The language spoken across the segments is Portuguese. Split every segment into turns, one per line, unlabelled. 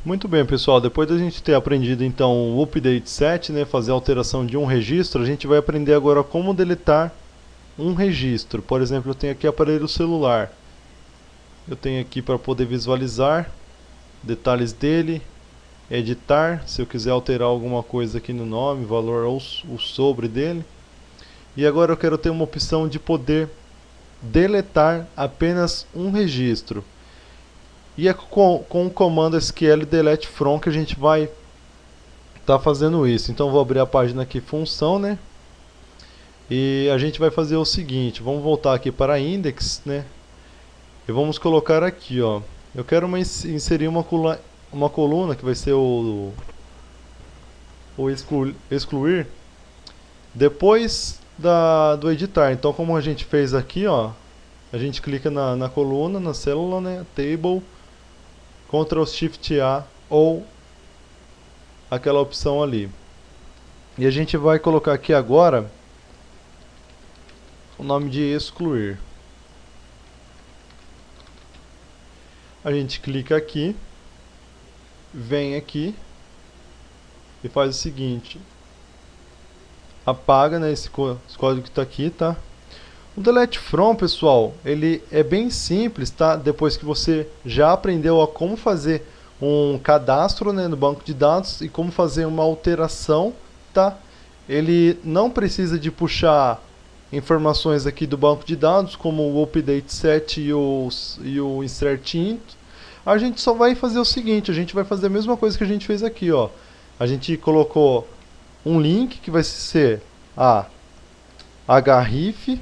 Muito bem, pessoal, depois da gente ter aprendido então o update set, né, fazer a alteração de um registro, a gente vai aprender agora como deletar um registro. Por exemplo, eu tenho aqui aparelho celular. Eu tenho aqui para poder visualizar detalhes dele, editar, se eu quiser alterar alguma coisa aqui no nome, valor ou o sobre dele. E agora eu quero ter uma opção de poder deletar apenas um registro. E é com o comando SQL delete from que a gente vai estar fazendo isso. Então vou abrir a página aqui função, né? E a gente vai fazer o seguinte, vamos voltar aqui para index, né? E vamos colocar aqui, ó. Eu quero inserir uma coluna que vai ser o excluir depois do editar. Então como a gente fez aqui, ó, a gente clica na coluna, na célula, né? Table, Ctrl Shift A ou aquela opção ali. E a gente vai colocar aqui agora o nome de excluir. A gente clica aqui, vem aqui e faz o seguinte: apaga, né, esse código que está aqui, tá? O delete from, pessoal, ele é bem simples, tá? Depois que você já aprendeu a como fazer um cadastro, né, no banco de dados e como fazer uma alteração, tá? Ele não precisa de puxar informações aqui do banco de dados, como o update set e o insert int. A gente só vai fazer o seguinte, a gente vai fazer a mesma coisa que a gente fez aqui, ó. A gente colocou um link que vai ser a href,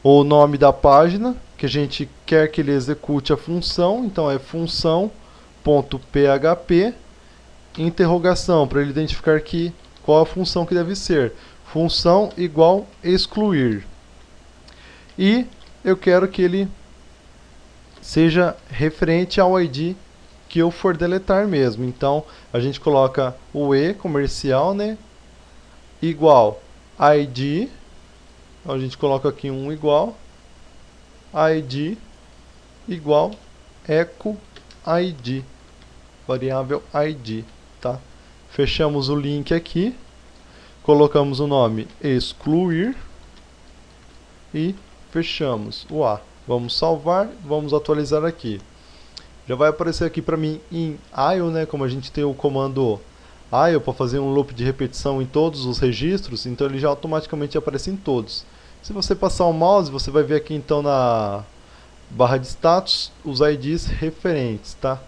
o nome da página, que a gente quer que ele execute a função, então é função.php, interrogação, para ele identificar qual a função que deve ser. Função igual excluir. E eu quero que ele seja referente ao ID que eu for deletar mesmo. Então a gente coloca o E comercial, né, igual ID. Então a gente coloca aqui um igual ID igual echo ID, variável ID, tá? Fechamos o link aqui, colocamos o nome excluir e fechamos o A. Vamos salvar, vamos atualizar aqui. Já vai aparecer aqui para mim em IO, né? Como a gente tem o comando IO para fazer um loop de repetição em todos os registros, então ele já automaticamente aparece em todos. Se você passar o mouse, você vai ver aqui então na barra de status os IDs referentes, tá?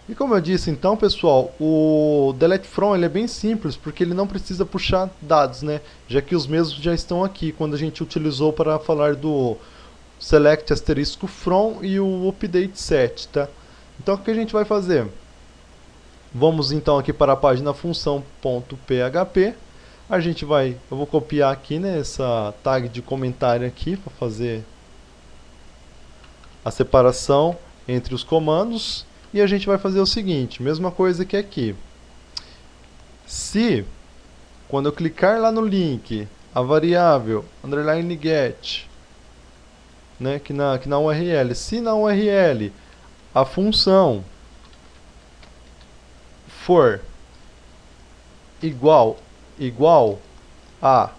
E como eu disse então, pessoal, o delete from ele é bem simples, porque ele não precisa puxar dados, né? Já que os mesmos já estão aqui quando a gente utilizou para falar do select asterisco from e o update set, tá? Então o que a gente vai fazer? Vamos então aqui para a página função.php. Eu vou copiar aqui, né, essa tag de comentário aqui para fazer a separação entre os comandos. E a gente vai fazer o seguinte, mesma coisa que aqui. Se, quando eu clicar lá no link, a variável underline get, né, que na URL, se na URL a função for igual a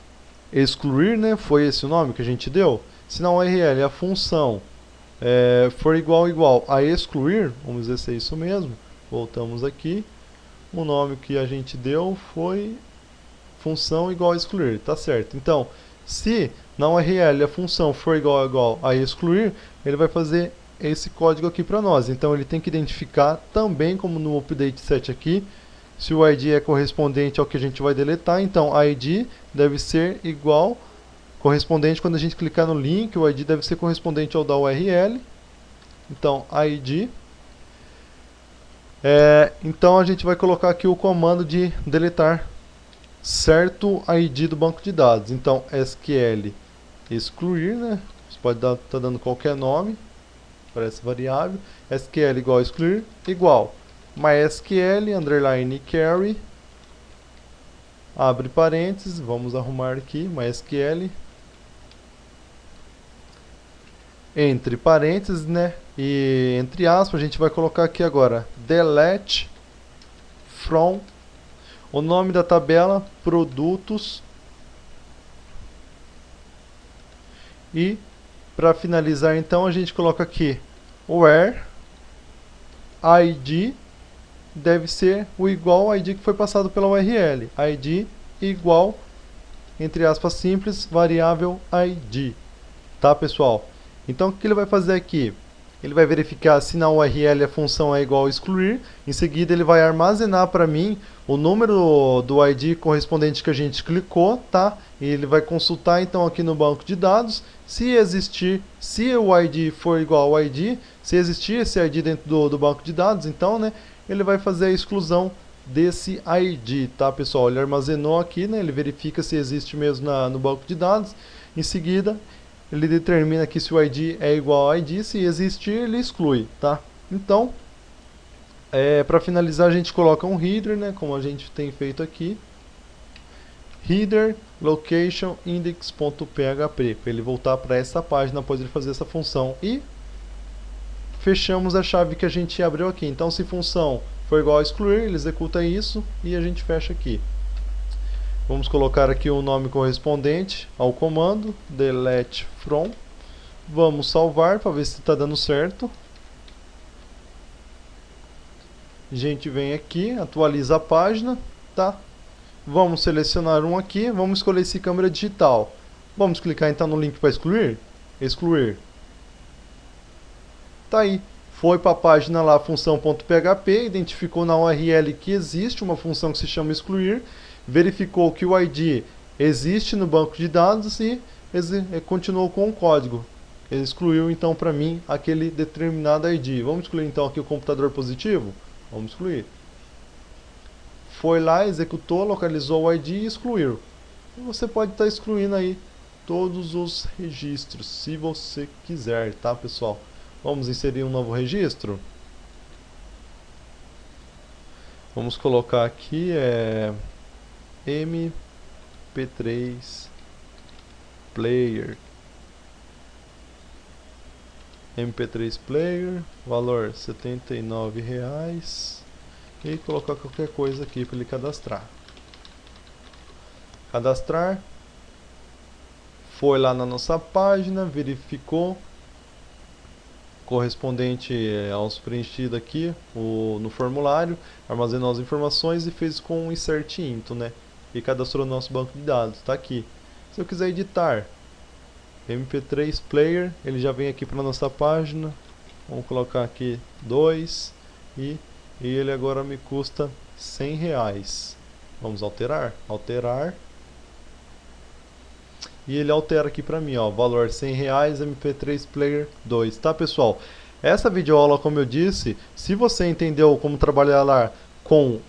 excluir, né, foi esse o nome que a gente deu, se na URL a função for igual a excluir, vamos dizer se é isso mesmo, voltamos aqui, o nome que a gente deu foi função igual a excluir, tá certo. Então, se na URL a função for igual a excluir, ele vai fazer esse código aqui para nós. Então ele tem que identificar também, como no update set aqui, se o ID é correspondente ao que a gente vai deletar. Então ID deve ser igual, correspondente quando a gente clicar no link, o ID deve ser correspondente ao da URL. Então ID. Então a gente vai colocar aqui o comando de deletar certo ID do banco de dados. Então SQL excluir, né? Você pode estar dando qualquer nome para essa variável. SQL igual a excluir igual MySQL underline carry, abre parênteses, vamos arrumar aqui MySQL entre parênteses, né, e entre aspas a gente vai colocar aqui agora delete from o nome da tabela, produtos, e para finalizar então a gente coloca aqui where id deve ser o igual ao id que foi passado pela URL, id igual, entre aspas simples, variável id, tá pessoal? Então o que ele vai fazer aqui? Ele vai verificar se na URL a função é igual a excluir, em seguida ele vai armazenar para mim o número do ID correspondente que a gente clicou, tá? E ele vai consultar então aqui no banco de dados, se existir, se o ID for igual ao ID, se existir esse ID dentro do banco de dados, então, né, ele vai fazer a exclusão desse ID, tá pessoal? Ele armazenou aqui, né, ele verifica se existe mesmo no banco de dados, em seguida ele determina aqui se o ID é igual ao ID, se existir ele exclui, tá? Então, para finalizar a gente coloca um header, né, como a gente tem feito aqui, header location index.php, para ele voltar para essa página após ele fazer essa função, e fechamos a chave que a gente abriu aqui. Então se função for igual a excluir, ele executa isso e a gente fecha aqui. Vamos colocar aqui o nome correspondente ao comando, delete from. Vamos salvar para ver se está dando certo. A gente vem aqui, atualiza a página, tá? Vamos selecionar um aqui, vamos escolher esse câmera digital. Vamos clicar então no link para excluir. Excluir. Tá aí. Foi para a página lá, função.php, identificou na URL que existe uma função que se chama excluir, verificou que o ID existe no banco de dados e continuou com o código. Ele excluiu então para mim aquele determinado ID. Vamos excluir então aqui o computador positivo? Vamos excluir. Foi lá, executou, localizou o ID e excluiu. E você pode estar excluindo aí todos os registros, se você quiser, tá pessoal? Vamos inserir um novo registro. Vamos colocar aqui MP3 Player. MP3 Player, valor R$ 79,00. E colocar qualquer coisa aqui para ele cadastrar. Cadastrar. Foi lá na nossa página, verificou. Correspondente aos preenchidos aqui no formulário, armazenou as informações e fez com um insert into, né? E cadastrou no nosso banco de dados, tá aqui. Se eu quiser editar MP3 Player, ele já vem aqui para nossa página. Vamos colocar aqui 2 e ele agora me custa R$100. Vamos alterar, alterar. E ele altera aqui para mim, ó, valor R$100, MP3 Player 2, tá pessoal? Essa videoaula, como eu disse, se você entendeu como trabalhar lá com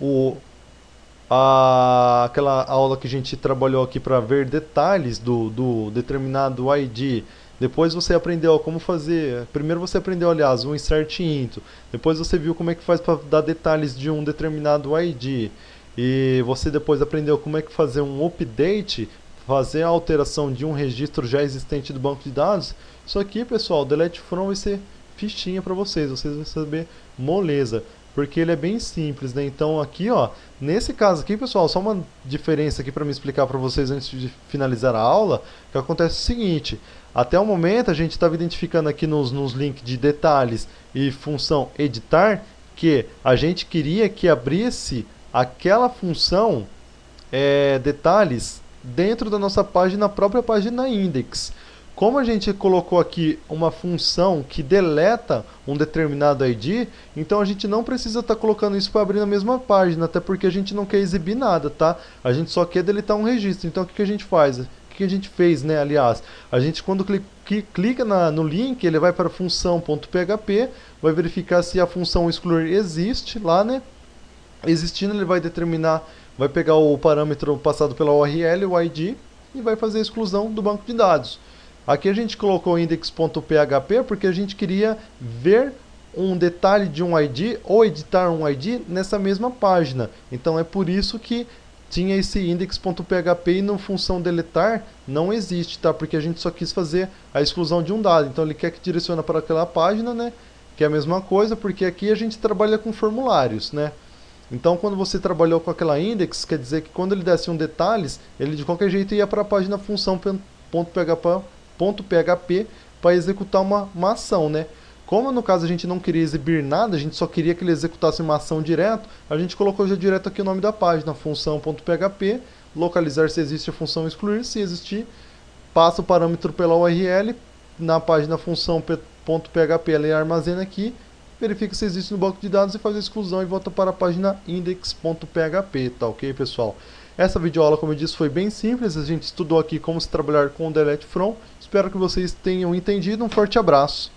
aquela aula que a gente trabalhou aqui para ver detalhes do determinado ID, depois você aprendeu como fazer, primeiro você aprendeu, aliás, um insert into, depois você viu como é que faz para dar detalhes de um determinado ID, e você depois aprendeu como é que fazer um update, fazer a alteração de um registro já existente do banco de dados. Isso aqui, pessoal, delete from vai ser fichinha para vocês vão saber moleza, porque ele é bem simples, né? Então aqui, ó, nesse caso aqui, pessoal, só uma diferença aqui para me explicar para vocês antes de finalizar a aula, que acontece o seguinte: até o momento a gente estava identificando aqui nos links de detalhes e função editar, que a gente queria que abrisse aquela função detalhes dentro da nossa página, própria página index. Como a gente colocou aqui uma função que deleta um determinado ID, então a gente não precisa estar colocando isso para abrir na mesma página, até porque a gente não quer exibir nada, tá? A gente só quer deletar um registro. Então o que a gente faz? O que a gente fez, né? Aliás, a gente quando clica no link, ele vai para função.php, vai verificar se a função excluir existe lá, né? Existindo, ele vai determinar, vai pegar o parâmetro passado pela URL, o ID, e vai fazer a exclusão do banco de dados. Aqui a gente colocou index.php porque a gente queria ver um detalhe de um ID ou editar um ID nessa mesma página. Então é por isso que tinha esse index.php e no função deletar não existe, tá? Porque a gente só quis fazer a exclusão de um dado. Então ele quer que direciona para aquela página, né? que é a mesma coisa, porque aqui a gente trabalha com formulários, né? Então, quando você trabalhou com aquela index, quer dizer que quando ele desse um detalhes, ele de qualquer jeito ia para a página função.php para executar uma ação, né? Como no caso a gente não queria exibir nada, a gente só queria que ele executasse uma ação direto, a gente colocou já direto aqui o nome da página, função.php, localizar se existe a função excluir, se existir, passa o parâmetro pela URL, na página função.php ele armazena aqui, verifica se existe no banco de dados e faz a exclusão e volta para a página index.php, tá ok, pessoal? Essa videoaula, como eu disse, foi bem simples, a gente estudou aqui como se trabalhar com o delete from, espero que vocês tenham entendido, um forte abraço.